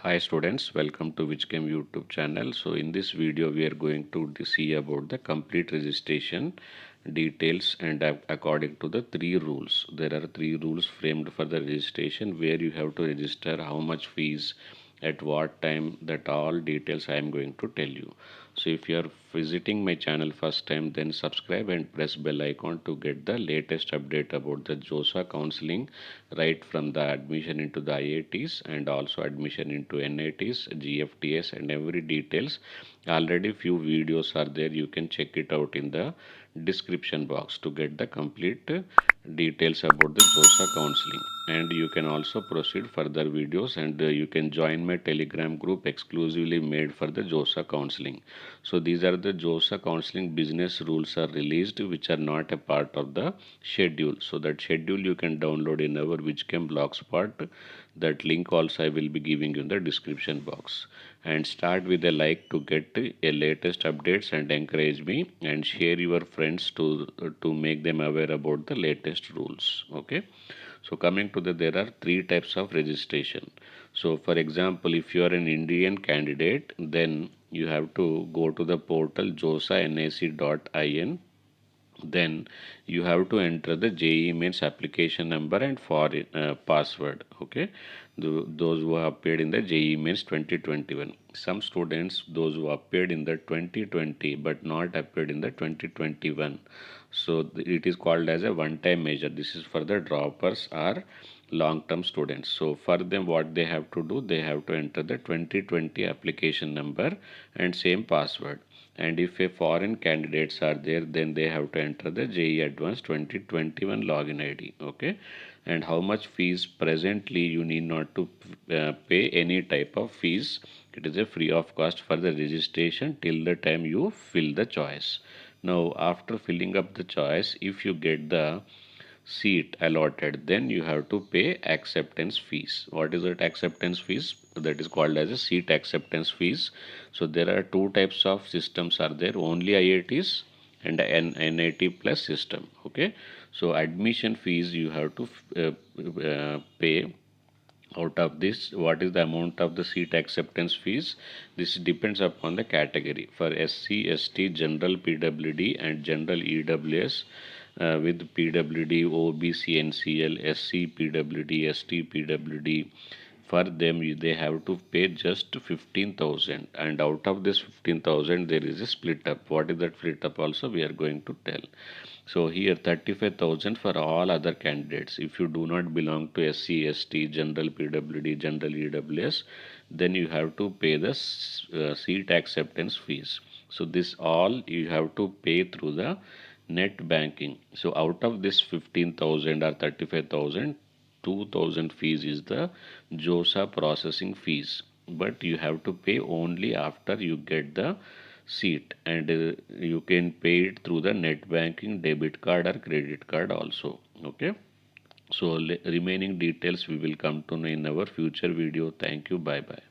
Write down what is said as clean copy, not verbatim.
Hi students, welcome to Chem YouTube channel. So in this video we are going to see about the complete registration details and according to the three rules. There are three rules framed for the registration where you have to register, how much fees, at what time, that all details I am going to tell you. So if you are visiting my channel first time, then subscribe and press bell icon to get the latest update about the JoSAA counseling, right from the admission into the IITs and also admission into NITs, GFTS and every details. Already few videos are there, you can check it out in the description box to get the complete details about the JoSAA counseling. And you can also proceed further videos, and you can join my telegram group exclusively made for the JoSAA counseling. So these are the JoSAA counseling business rules are released which are not a part of the schedule. So that schedule you can download in our Whichchem blogspot. That link also I will be giving you in the description box. And start with a like to get a latest updates and encourage me, and share your friends to make them aware about the latest rules. Okay. So coming to there are three types of registration. So for example, if you are an Indian candidate, then you have to go to the portal JoSAA.NAC.in. Then you have to enter the JEE Mains application number and foreign password. Okay, those who have appeared in the JEE Mains 2021. Some students, those who appeared in the 2020 but not appeared in the 2021, so it is called as a one-time measure. This is for the droppers or long-term students. So for them, what they have to do, they have to enter the 2020 application number and same password. And if a foreign candidates are there, then they have to enter the JEE Advanced 2021 login ID. Okay. And how much fees? Presently you need not to pay any type of fees. It is a free of cost for the registration till the time you fill the choice. Now after filling up the choice, if you get the seat allotted, then you have to pay acceptance fees. What is that acceptance fees? That is called as a seat acceptance fees. So there are two types of systems are there, only IITs and an NIT plus system. Okay. So admission fees you have to pay. Out of this, what is the amount of the seat acceptance fees? This depends upon the category. For SC, ST, general PWD and general EWS, with PWD, OBC, NCL, SC, PWD, ST, PWD, for them they have to pay just 15,000, and out of this 15,000 there is a split up. What is that split up also we are going to tell. So here 35,000 for all other candidates. If you do not belong to SC, ST, general PWD, general EWS, then you have to pay the seat acceptance fees. So this all you have to pay through the net banking. So out of this 15,000 or 35,000, 2,000 fees is the JoSAA processing fees, but you have to pay only after you get the seat, and you can pay it through the net banking, debit card or credit card also. Okay. So remaining details we will come to know in our future video. Thank you. Bye bye.